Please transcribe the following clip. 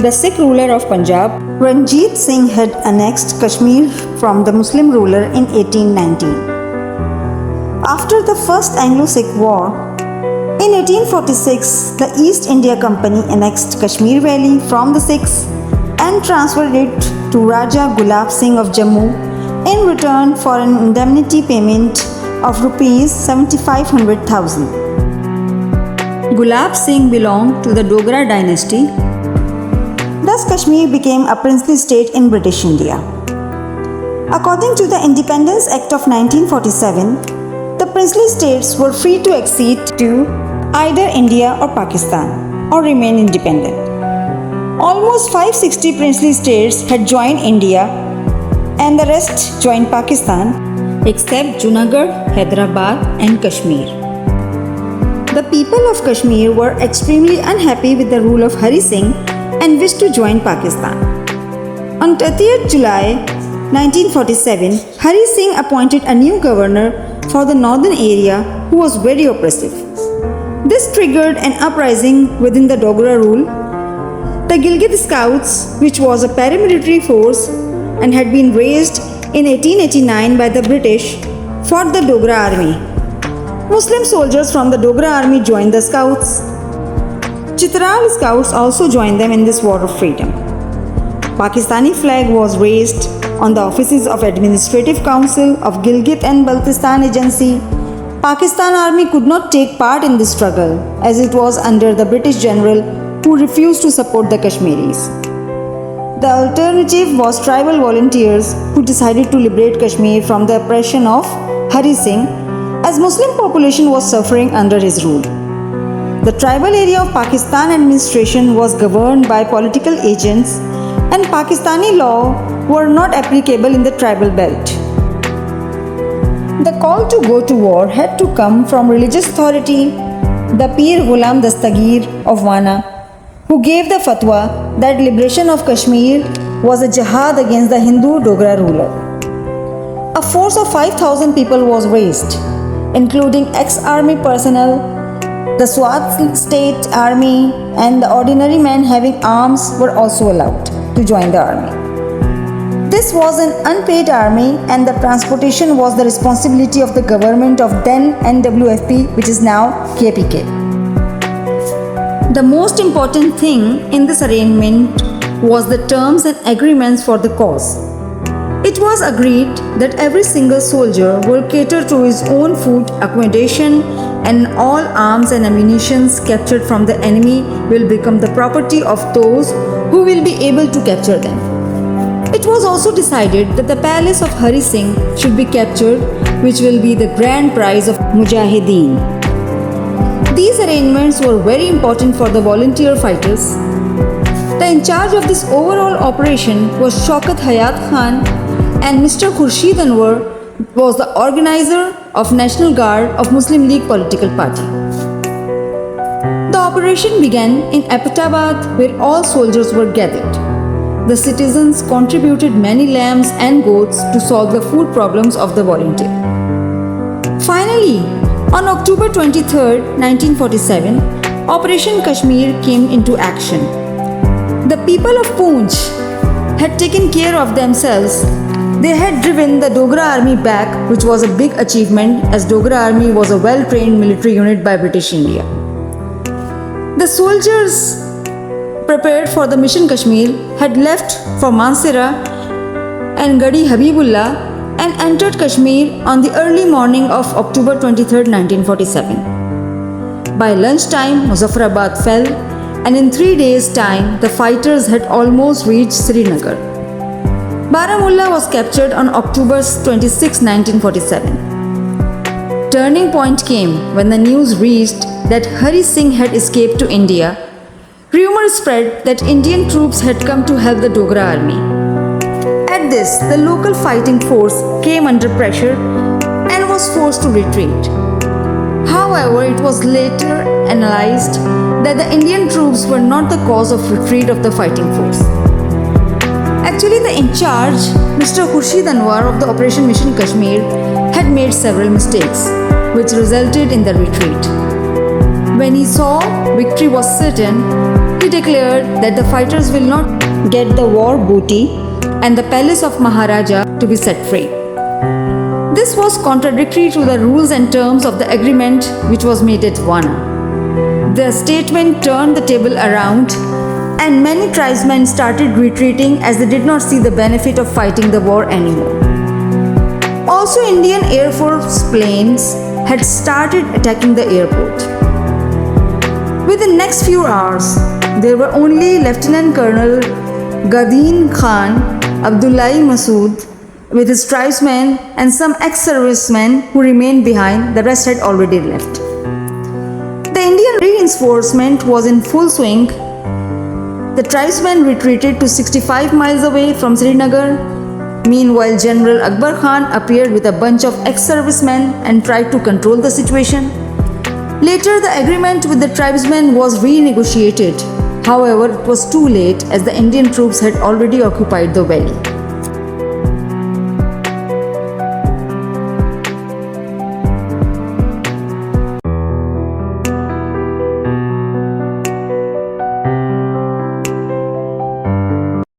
the Sikh ruler of Punjab, Ranjit Singh had annexed Kashmir from the Muslim ruler in 1819. After the First Anglo-Sikh War, in 1846, the East India Company annexed Kashmir Valley from the Sikhs and transferred it to Raja Gulab Singh of Jammu in return for an indemnity payment of rupees 7,500,000. Gulab Singh belonged to the Dogra dynasty. Thus, Kashmir became a princely state in British India. According to the Independence Act of 1947, the princely states were free to accede to either India or Pakistan or remain independent. Almost 560 princely states had joined India and the rest joined Pakistan except Junagadh, Hyderabad and Kashmir. The people of Kashmir were extremely unhappy with the rule of Hari Singh and wished to join Pakistan. On 30th July 1947, Hari Singh appointed a new governor for the northern area who was very oppressive. This triggered an uprising within the Dogra rule. The Gilgit Scouts, which was a paramilitary force and had been raised in 1889 by the British, fought the Dogra army. Muslim soldiers from the Dogra army joined the Scouts. Chitral Scouts also joined them in this war of freedom. Pakistani flag was raised on the offices of Administrative Council of Gilgit and Baltistan Agency. Pakistan Army could not take part in this struggle as it was under the British general who refused to support the Kashmiris. The alternative was tribal volunteers who decided to liberate Kashmir from the oppression of Hari Singh as Muslim population was suffering under his rule. The tribal area of Pakistan administration was governed by political agents and Pakistani law were not applicable in the tribal belt. The call to go to war had to come from religious authority, the Pir Ghulam Dastagir of Wana, who gave the fatwa that liberation of Kashmir was a jihad against the Hindu Dogra ruler. A force of 5,000 people was raised, including ex-army personnel, the Swat State Army and the ordinary men having arms were also allowed to join the army. This was an unpaid army and the transportation was the responsibility of the government of then NWFP, which is now KPK. The most important thing in this arrangement was the terms and agreements for the cause. It was agreed that every single soldier will cater to his own food, accommodation, and all arms and ammunition captured from the enemy will become the property of those who will be able to capture them. It was also decided that the palace of Hari Singh should be captured, which will be the grand prize of Mujahideen. These arrangements were very important for the volunteer fighters. The in charge of this overall operation was Shaukat Hayat Khan, and Mr. Khurshid Anwar was the organizer of National Guard of Muslim League political party. The operation began in Abbottabad, where all soldiers were gathered. The citizens contributed many lambs and goats to solve the food problems of the volunteer. Finally, on October 23, 1947, Operation Kashmir came into action. The people of Poonch had taken care of themselves. They had driven the Dogra army back, which was a big achievement as Dogra army was a well-trained military unit by British India. The soldiers prepared for the Mission Kashmir had left for Mansehra and Gadi Habibullah and entered Kashmir on the early morning of October 23, 1947. By lunchtime, Muzaffarabad fell, and in 3 days' time, the fighters had almost reached Srinagar. Baramulla was captured on October 26, 1947. Turning point came when the news reached that Hari Singh had escaped to India. Rumors spread that Indian troops had come to help the Dogra army. At this, the local fighting force came under pressure and was forced to retreat. However, it was later analyzed that the Indian troops were not the cause of retreat of the fighting force. Actually, the in charge, Mr. Khurshid Anwar of the Operation Mission Kashmir, had made several mistakes, which resulted in the retreat. When he saw victory was certain, He declared that the fighters will not get the war booty and the palace of Maharaja to be set free. This was contradictory to the rules and terms of the agreement which was made at Wana. The statement turned the table around, and many tribesmen started retreating as they did not see the benefit of fighting the war anymore. Also, Indian Air Force planes had started attacking the airport. Within the next few hours, there were only Lieutenant Colonel Gadin Khan, Abdullahi Masood with his tribesmen and some ex-servicemen who remained behind. The rest had already left. The Indian reinforcement was in full swing. The tribesmen retreated to 65 miles away from Srinagar. Meanwhile, General Akbar Khan appeared with a bunch of ex-servicemen and tried to control the situation. Later, the agreement with the tribesmen was renegotiated. However, it was too late as the Indian troops had already occupied the valley.